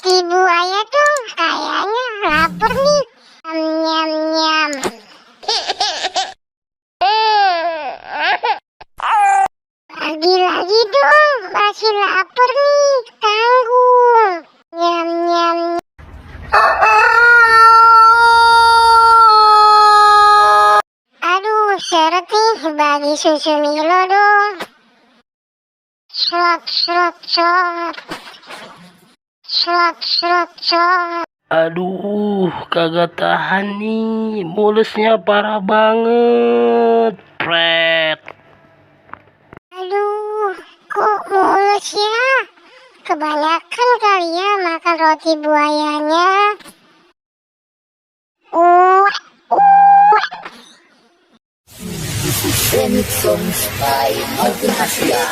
Roti buaya dong, kayaknya lapar nih. Nyam nyam. Lagi-lagi dong, masih lapar nih, tanggung. Nyam nyam. Aduh, seret nih, bagi susu Milo dong. Slot, slot, slot. Slot, slot, slot. Aduh, kagak tahan nih, mulusnya parah banget. Pret. Aduh, kok mulus ya? Kebanyakan kali ya makan roti buayanya. Remix songs by Malvin Asia.